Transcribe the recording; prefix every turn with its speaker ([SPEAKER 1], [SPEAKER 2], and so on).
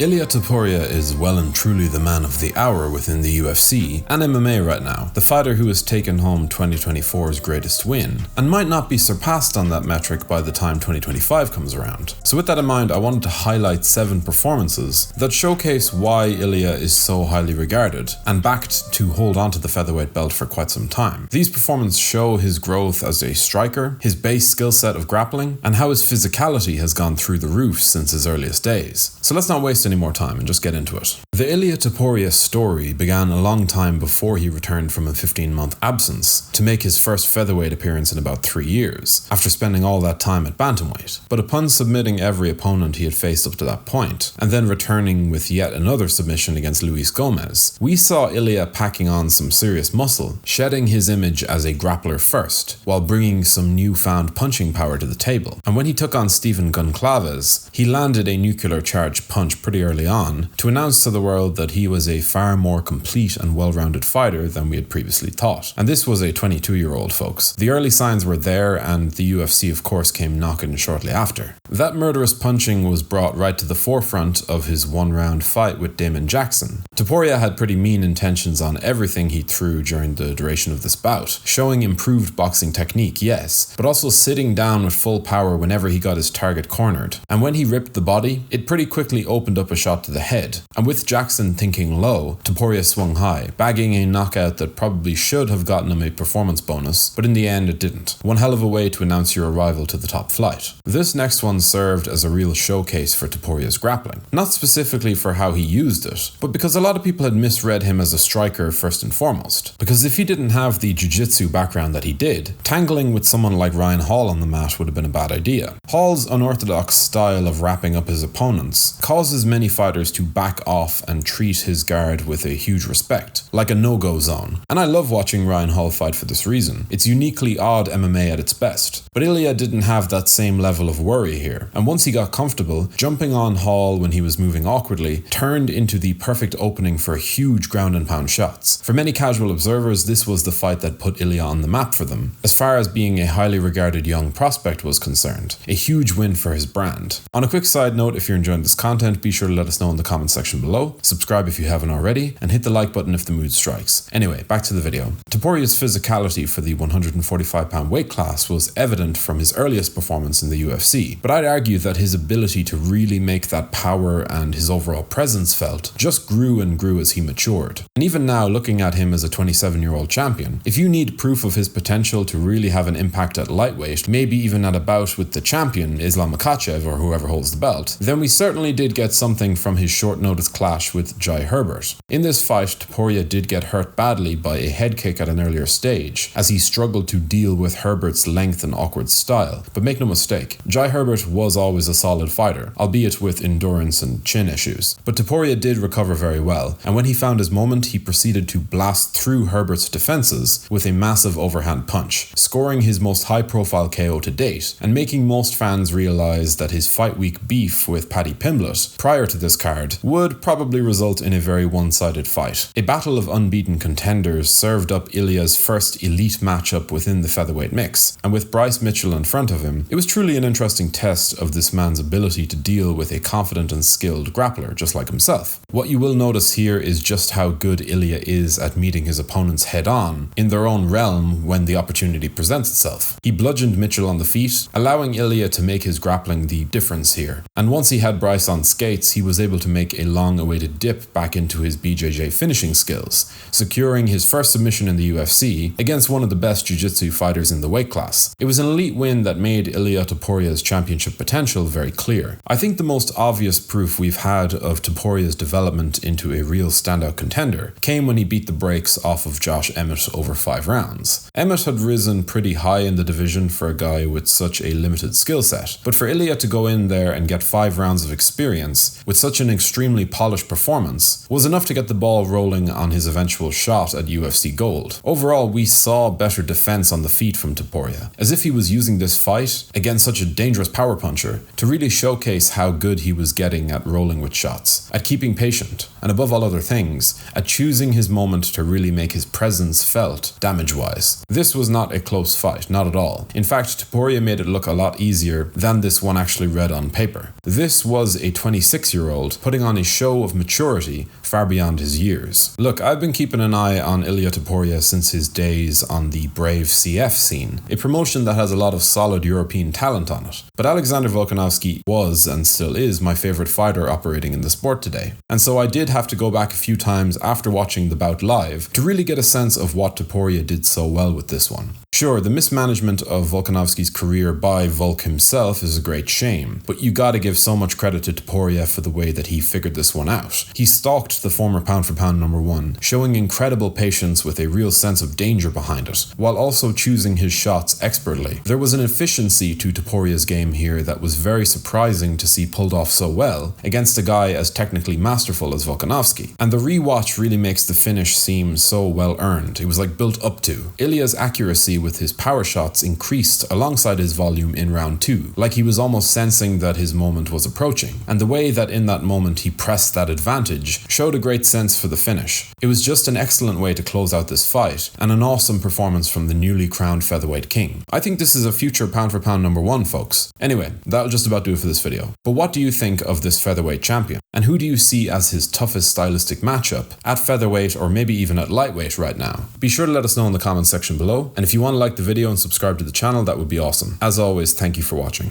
[SPEAKER 1] Ilia Topuria is well and truly the man of the hour within the UFC and MMA right now, the fighter who has taken home 2024's greatest win, and might not be surpassed on that metric by the time 2025 comes around. So with that in mind, I wanted to highlight 7 performances that showcase why Ilia is so highly regarded and backed to hold onto the featherweight belt for quite some time. These performances show his growth as a striker, his base skill set of grappling, and how his physicality has gone through the roof since his earliest days. So let's not waste any more time and just get into it. The Ilia Topuria story began a long time before he returned from a 15-month absence to make his first featherweight appearance in about 3 years, after spending all that time at bantamweight. But upon submitting every opponent he had faced up to that point, and then returning with yet another submission against Luis Gomez, we saw Ilia packing on some serious muscle, shedding his image as a grappler first, while bringing some newfound punching power to the table. And when he took on Stephen Goncalves, he landed a nuclear-charged punch pretty early on to announce to the world that he was a far more complete and well-rounded fighter than we had previously thought. And this was a 22-year-old, folks. The early signs were there, and the UFC of course came knocking shortly after. That murderous punching was brought right to the forefront of his one-round fight with Damon Jackson. Topuria had pretty mean intentions on everything he threw during the duration of this bout, showing improved boxing technique, yes, but also sitting down with full power whenever he got his target cornered. And when he ripped the body, it pretty quickly opened up a shot to the head. And with Jackson thinking low, Topuria swung high, bagging a knockout that probably should have gotten him a performance bonus, but in the end it didn't. One hell of a way to announce your arrival to the top flight. This next one served as a real showcase for Topuria's grappling. Not specifically for how he used it, but because a lot of people had misread him as a striker first and foremost. Because if he didn't have the jiu-jitsu background that he did, tangling with someone like Ryan Hall on the mat would have been a bad idea. Hall's unorthodox style of wrapping up his opponents causes many fighters to back off and treat his guard with a huge respect, like a no-go zone. And I love watching Ryan Hall fight for this reason. It's uniquely odd MMA at its best. But Ilia didn't have that same level of worry here, and once he got comfortable, jumping on Hall when he was moving awkwardly turned into the perfect opening for huge ground and pound shots. For many casual observers, this was the fight that put Ilia on the map for them, as far as being a highly regarded young prospect was concerned. A huge win for his brand. On a quick side note, if you're enjoying this content, be sure to let us know in the comment section below, subscribe if you haven't already, and hit the like button if the mood strikes. Anyway, back to the video. Topuria's physicality for the 145-pound weight class was evident from his earliest performance in the UFC, but I'd argue that his ability to really make that power and his overall presence felt just grew and grew as he matured. And even now, looking at him as a 27-year-old champion, if you need proof of his potential to really have an impact at lightweight, maybe even at a bout with the champion, Islam Makhachev or whoever holds the belt, then we certainly did get something from his short-notice clash with Jai Herbert. In this fight, Topuria did get hurt badly by a head kick at an earlier stage, as he struggled to deal with Herbert's length and awkward style. But make no mistake, Jai Herbert was always a solid fighter, albeit with endurance and chin issues. But Topuria did recover very well, and when he found his moment, he proceeded to blast through Herbert's defenses with a massive overhand punch, scoring his most high-profile KO to date, and making most fans realize that his fight week beef with Paddy Pimblett prior to this card would probably result in a very one-sided fight. A battle of unbeaten contenders served up Ilia's first elite matchup within the featherweight mix, and with Bryce Mitchell in front of him, it was truly an interesting test of this man's ability to deal with a confident and skilled grappler just like himself. What you will notice here is just how good Ilia is at meeting his opponents head-on in their own realm when the opportunity presents itself. He bludgeoned Mitchell on the feet, allowing Ilia to make his grappling the difference here. And once he had Bryce on skates, he was able to make a long-awaited dip back into his BJJ finishing skills, securing his first submission in the UFC against one of the best jiu-jitsu fighters in the weight class. It was an elite win that made Ilia Topuria's championship potential very clear. I think the most obvious proof we've had of Topuria's development into a real standout contender came when he beat the brakes off of Josh Emmett over 5 rounds. Emmett had risen pretty high in the division for a guy with such a limited skill set, but for Ilia to go in there and get 5 rounds of experience with such an extremely polished performance, was enough to get the ball rolling on his eventual shot at UFC Gold. Overall, we saw better defense on the feet from Topuria, as if he was using this fight against such a dangerous power puncher to really showcase how good he was getting at rolling with shots, at keeping patient, and above all other things, at choosing his moment to really make his presence felt damage-wise. This was not a close fight, not at all. In fact, Topuria made it look a lot easier than this one actually read on paper. This was a 26-year-old putting on a show of maturity far beyond his years. Look, I've been keeping an eye on Ilia Topuria since his days on the Brave CF scene, a promotion that has a lot of solid European talent on it. But Alexander Volkanovski was, and still is, my favorite fighter operating in the sport today. And so I did have to go back a few times after watching the bout live to really get a sense of what Topuria did so well with this one. Sure, the mismanagement of Volkanovski's career by Volk himself is a great shame, but you gotta give so much credit to Topuria for the way that he figured this one out. He stalked the former pound-for-pound #1, showing incredible patience with a real sense of danger behind it, while also choosing his shots expertly. There was an efficiency to Topuria's game here that was very surprising to see pulled off so well against a guy as technically masterful as Volkanovski. And the rewatch really makes the finish seem so well earned. It was like built up to. Ilia's accuracy with his power shots increased alongside his volume in round 2, like he was almost sensing that his moment was approaching, and the way that in that moment he pressed that advantage showed a great sense for the finish. It was just an excellent way to close out this fight, and an awesome performance from the newly crowned featherweight king. I think this is a future pound-for-pound #1, folks. Anyway, that'll just about do it for this video. But what do you think of this featherweight champion? And who do you see as his toughest stylistic matchup at featherweight or maybe even at lightweight right now? Be sure to let us know in the comments section below, and if you want to like the video and subscribe to the channel, that would be awesome. As always, thank you for watching.